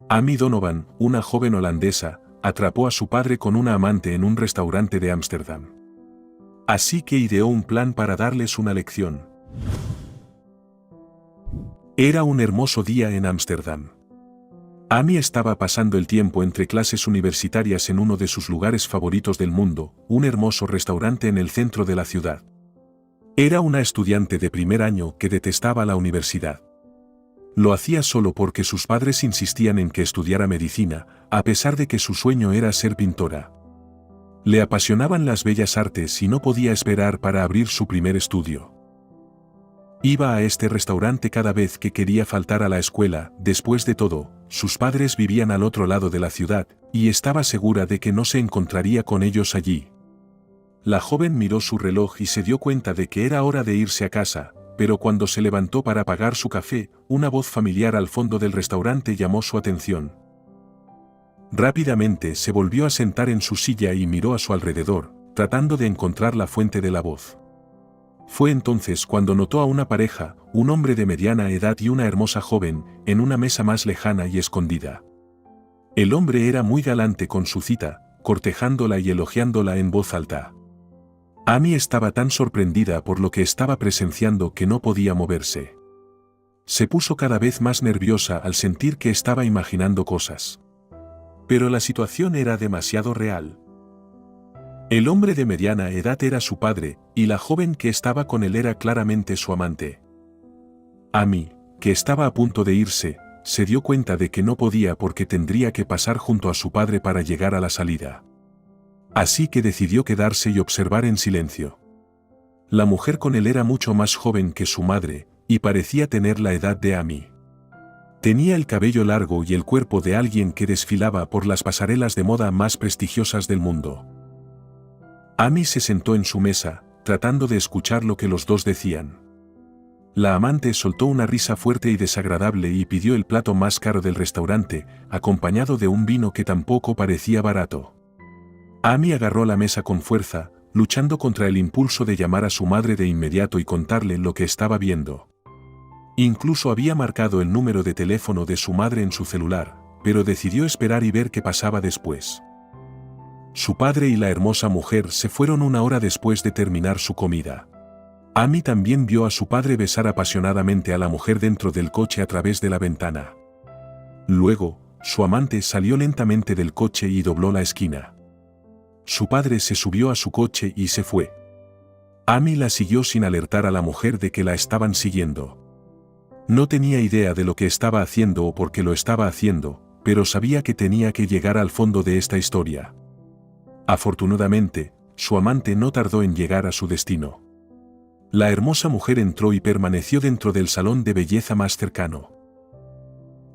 Amy Donovan, una joven holandesa, atrapó a su padre con una amante en un restaurante de Ámsterdam. Así que ideó un plan para darles una lección. Era un hermoso día en Ámsterdam. Amy estaba pasando el tiempo entre clases universitarias en uno de sus lugares favoritos del mundo, un hermoso restaurante en el centro de la ciudad. Era una estudiante de primer año que detestaba la universidad. Lo hacía solo porque sus padres insistían en que estudiara medicina, a pesar de que su sueño era ser pintora. Le apasionaban las bellas artes y no podía esperar para abrir su primer estudio. Iba a este restaurante cada vez que quería faltar a la escuela. Después de todo, sus padres vivían al otro lado de la ciudad, y estaba segura de que no se encontraría con ellos allí. La joven miró su reloj y se dio cuenta de que era hora de irse a casa, pero cuando se levantó para pagar su café, una voz familiar al fondo del restaurante llamó su atención. Rápidamente se volvió a sentar en su silla y miró a su alrededor, tratando de encontrar la fuente de la voz. Fue entonces cuando notó a una pareja, un hombre de mediana edad y una hermosa joven, en una mesa más lejana y escondida. El hombre era muy galante con su cita, cortejándola y elogiándola en voz alta. Amy estaba tan sorprendida por lo que estaba presenciando que no podía moverse. Se puso cada vez más nerviosa al sentir que estaba imaginando cosas. Pero la situación era demasiado real. El hombre de mediana edad era su padre, y la joven que estaba con él era claramente su amante. Amy, que estaba a punto de irse, se dio cuenta de que no podía porque tendría que pasar junto a su padre para llegar a la salida. Así que decidió quedarse y observar en silencio. La mujer con él era mucho más joven que su madre, y parecía tener la edad de Amy. Tenía el cabello largo y el cuerpo de alguien que desfilaba por las pasarelas de moda más prestigiosas del mundo. Amy se sentó en su mesa, tratando de escuchar lo que los dos decían. La amante soltó una risa fuerte y desagradable y pidió el plato más caro del restaurante, acompañado de un vino que tampoco parecía barato. Amy agarró la mesa con fuerza, luchando contra el impulso de llamar a su madre de inmediato y contarle lo que estaba viendo. Incluso había marcado el número de teléfono de su madre en su celular, pero decidió esperar y ver qué pasaba después. Su padre y la hermosa mujer se fueron una hora después de terminar su comida. Amy también vio a su padre besar apasionadamente a la mujer dentro del coche a través de la ventana. Luego, su amante salió lentamente del coche y dobló la esquina. Su padre se subió a su coche y se fue. Amy la siguió sin alertar a la mujer de que la estaban siguiendo. No tenía idea de lo que estaba haciendo o por qué lo estaba haciendo, pero sabía que tenía que llegar al fondo de esta historia. Afortunadamente, su amante no tardó en llegar a su destino. La hermosa mujer entró y permaneció dentro del salón de belleza más cercano.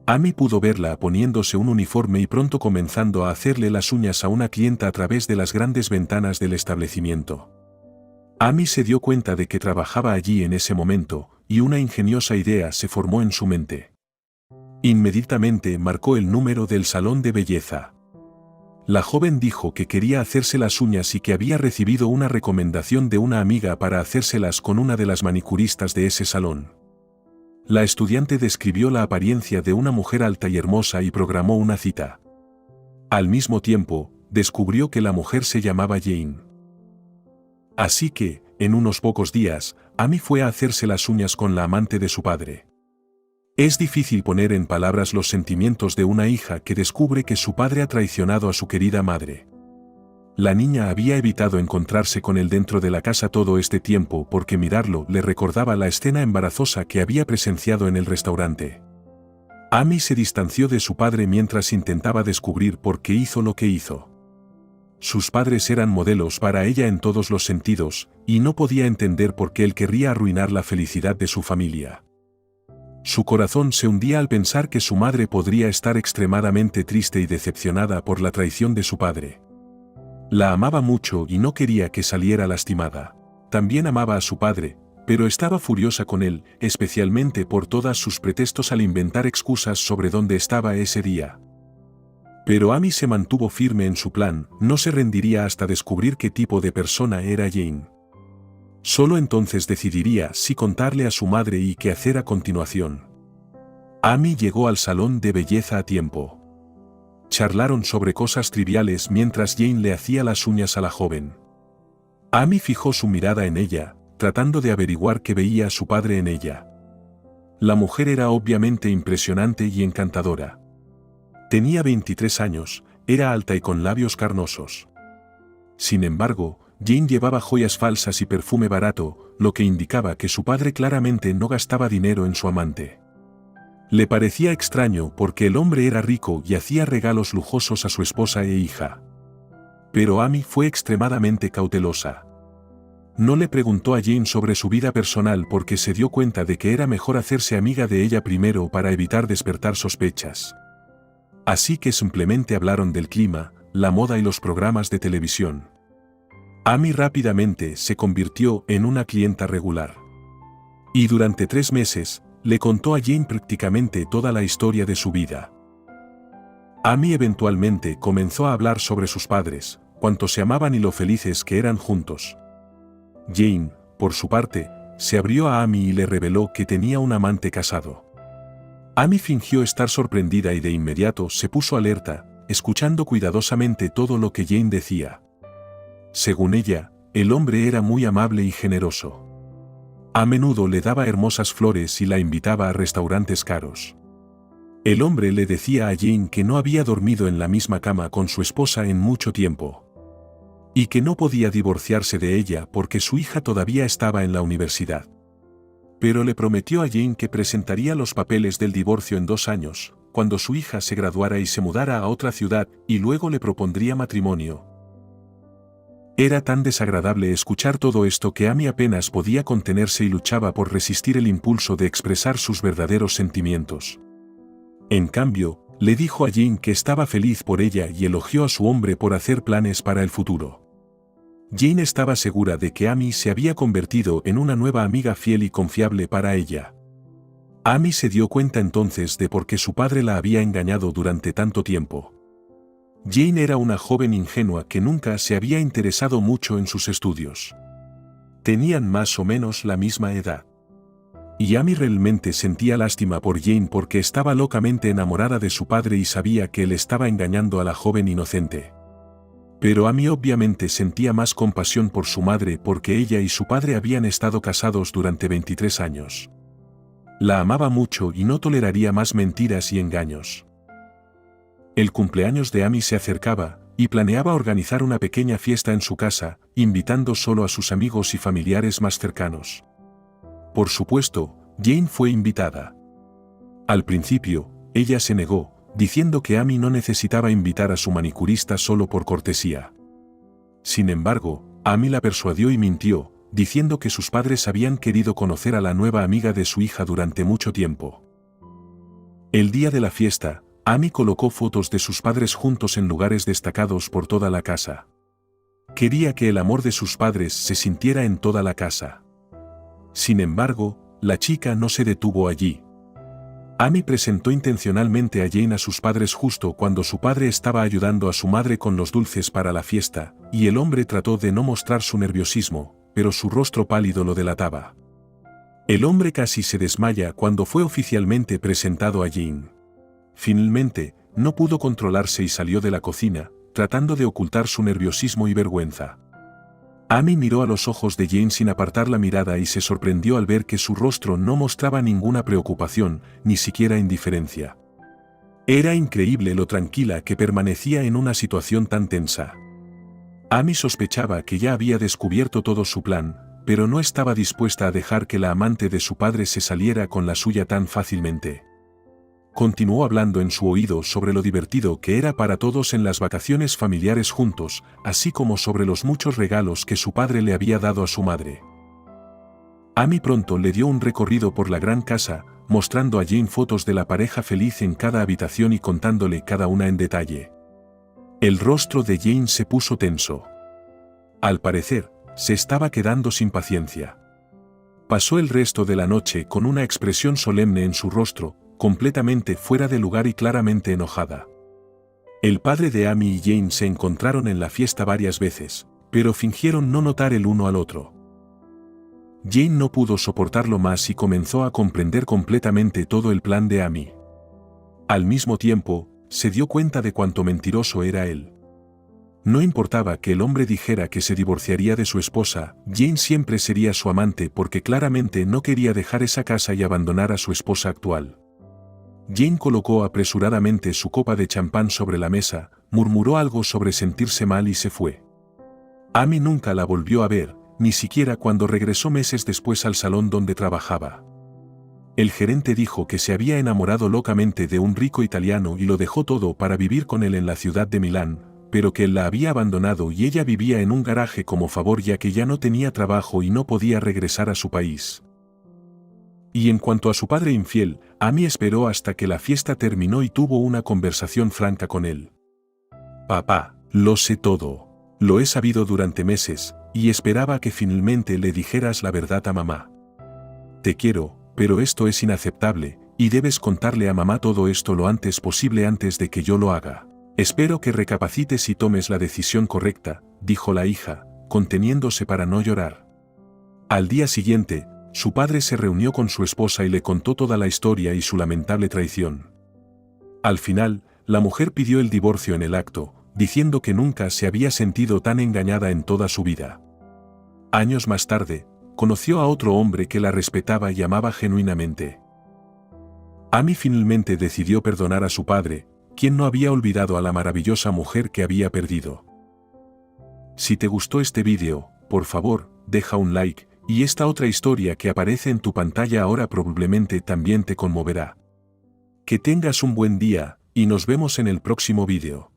Amy pudo verla poniéndose un uniforme y pronto comenzando a hacerle las uñas a una clienta a través de las grandes ventanas del establecimiento. Amy se dio cuenta de que trabajaba allí en ese momento, y una ingeniosa idea se formó en su mente. Inmediatamente marcó el número del salón de belleza. La joven dijo que quería hacerse las uñas y que había recibido una recomendación de una amiga para hacérselas con una de las manicuristas de ese salón. La estudiante describió la apariencia de una mujer alta y hermosa y programó una cita. Al mismo tiempo, descubrió que la mujer se llamaba Jane. Así que, en unos pocos días, Amy fue a hacerse las uñas con la amante de su padre. Es difícil poner en palabras los sentimientos de una hija que descubre que su padre ha traicionado a su querida madre. La niña había evitado encontrarse con él dentro de la casa todo este tiempo porque mirarlo le recordaba la escena embarazosa que había presenciado en el restaurante. Amy se distanció de su padre mientras intentaba descubrir por qué hizo lo que hizo. Sus padres eran modelos para ella en todos los sentidos, y no podía entender por qué él querría arruinar la felicidad de su familia. Su corazón se hundía al pensar que su madre podría estar extremadamente triste y decepcionada por la traición de su padre. La amaba mucho y no quería que saliera lastimada. También amaba a su padre, pero estaba furiosa con él, especialmente por todos sus pretextos al inventar excusas sobre dónde estaba ese día. Pero Amy se mantuvo firme en su plan, no se rendiría hasta descubrir qué tipo de persona era Jane. Solo entonces decidiría si contarle a su madre y qué hacer a continuación. Amy llegó al salón de belleza a tiempo. Charlaron sobre cosas triviales mientras Jane le hacía las uñas a la joven. Amy fijó su mirada en ella, tratando de averiguar qué veía su padre en ella. La mujer era obviamente impresionante y encantadora. Tenía 23 años, era alta y con labios carnosos. Sin embargo, Jane llevaba joyas falsas y perfume barato, lo que indicaba que su padre claramente no gastaba dinero en su amante. Le parecía extraño porque el hombre era rico y hacía regalos lujosos a su esposa e hija. Pero Amy fue extremadamente cautelosa. No le preguntó a Jane sobre su vida personal porque se dio cuenta de que era mejor hacerse amiga de ella primero para evitar despertar sospechas. Así que simplemente hablaron del clima, la moda y los programas de televisión. Amy rápidamente se convirtió en una clienta regular. Y durante 3 meses, le contó a Jane prácticamente toda la historia de su vida. Amy eventualmente comenzó a hablar sobre sus padres, cuánto se amaban y lo felices que eran juntos. Jane, por su parte, se abrió a Amy y le reveló que tenía un amante casado. Amy fingió estar sorprendida y de inmediato se puso alerta, escuchando cuidadosamente todo lo que Jane decía. Según ella, el hombre era muy amable y generoso. A menudo le daba hermosas flores y la invitaba a restaurantes caros. El hombre le decía a Jane que no había dormido en la misma cama con su esposa en mucho tiempo. Y que no podía divorciarse de ella porque su hija todavía estaba en la universidad. Pero le prometió a Jane que presentaría los papeles del divorcio en 2 años, cuando su hija se graduara y se mudara a otra ciudad, y luego le propondría matrimonio. Era tan desagradable escuchar todo esto que Amy apenas podía contenerse y luchaba por resistir el impulso de expresar sus verdaderos sentimientos. En cambio, le dijo a Jane que estaba feliz por ella y elogió a su hombre por hacer planes para el futuro. Jane estaba segura de que Amy se había convertido en una nueva amiga fiel y confiable para ella. Amy se dio cuenta entonces de por qué su padre la había engañado durante tanto tiempo. Jane era una joven ingenua que nunca se había interesado mucho en sus estudios. Tenían más o menos la misma edad. Y Amy realmente sentía lástima por Jane porque estaba locamente enamorada de su padre y sabía que él estaba engañando a la joven inocente. Pero Amy obviamente sentía más compasión por su madre porque ella y su padre habían estado casados durante 23 años. La amaba mucho y no toleraría más mentiras y engaños. El cumpleaños de Amy se acercaba, y planeaba organizar una pequeña fiesta en su casa, invitando solo a sus amigos y familiares más cercanos. Por supuesto, Jane fue invitada. Al principio, ella se negó, diciendo que Amy no necesitaba invitar a su manicurista solo por cortesía. Sin embargo, Amy la persuadió y mintió, diciendo que sus padres habían querido conocer a la nueva amiga de su hija durante mucho tiempo. El día de la fiesta, Amy colocó fotos de sus padres juntos en lugares destacados por toda la casa. Quería que el amor de sus padres se sintiera en toda la casa. Sin embargo, la chica no se detuvo allí. Amy presentó intencionalmente a Jane a sus padres justo cuando su padre estaba ayudando a su madre con los dulces para la fiesta, y el hombre trató de no mostrar su nerviosismo, pero su rostro pálido lo delataba. El hombre casi se desmaya cuando fue oficialmente presentado a Jane. Finalmente, no pudo controlarse y salió de la cocina, tratando de ocultar su nerviosismo y vergüenza. Amy miró a los ojos de Jane sin apartar la mirada y se sorprendió al ver que su rostro no mostraba ninguna preocupación, ni siquiera indiferencia. Era increíble lo tranquila que permanecía en una situación tan tensa. Amy sospechaba que ya había descubierto todo su plan, pero no estaba dispuesta a dejar que la amante de su padre se saliera con la suya tan fácilmente. Continuó hablando en su oído sobre lo divertido que era para todos en las vacaciones familiares juntos, así como sobre los muchos regalos que su padre le había dado a su madre. Amy pronto le dio un recorrido por la gran casa, mostrando a Jane fotos de la pareja feliz en cada habitación y contándole cada una en detalle. El rostro de Jane se puso tenso. Al parecer, se estaba quedando sin paciencia. Pasó el resto de la noche con una expresión solemne en su rostro, completamente fuera de lugar y claramente enojada. El padre de Amy y Jane se encontraron en la fiesta varias veces, pero fingieron no notar el uno al otro. Jane no pudo soportarlo más y comenzó a comprender completamente todo el plan de Amy. Al mismo tiempo, se dio cuenta de cuánto mentiroso era él. No importaba que el hombre dijera que se divorciaría de su esposa, Jane siempre sería su amante porque claramente no quería dejar esa casa y abandonar a su esposa actual. Jane colocó apresuradamente su copa de champán sobre la mesa, murmuró algo sobre sentirse mal y se fue. Amy nunca la volvió a ver, ni siquiera cuando regresó meses después al salón donde trabajaba. El gerente dijo que se había enamorado locamente de un rico italiano y lo dejó todo para vivir con él en la ciudad de Milán, pero que él la había abandonado y ella vivía en un garaje como favor ya que ya no tenía trabajo y no podía regresar a su país. Y en cuanto a su padre infiel, Amy esperó hasta que la fiesta terminó y tuvo una conversación franca con él. Papá, lo sé todo. Lo he sabido durante meses, y esperaba que finalmente le dijeras la verdad a mamá. Te quiero, pero esto es inaceptable, y debes contarle a mamá todo esto lo antes posible antes de que yo lo haga. Espero que recapacites y tomes la decisión correcta, dijo la hija, conteniéndose para no llorar. Al día siguiente, su padre se reunió con su esposa y le contó toda la historia y su lamentable traición. Al final, la mujer pidió el divorcio en el acto, diciendo que nunca se había sentido tan engañada en toda su vida. Años más tarde, conoció a otro hombre que la respetaba y amaba genuinamente. Amy finalmente decidió perdonar a su padre, quien no había olvidado a la maravillosa mujer que había perdido. Si te gustó este vídeo, por favor, deja un like, y esta otra historia que aparece en tu pantalla ahora probablemente también te conmoverá. Que tengas un buen día, y nos vemos en el próximo vídeo.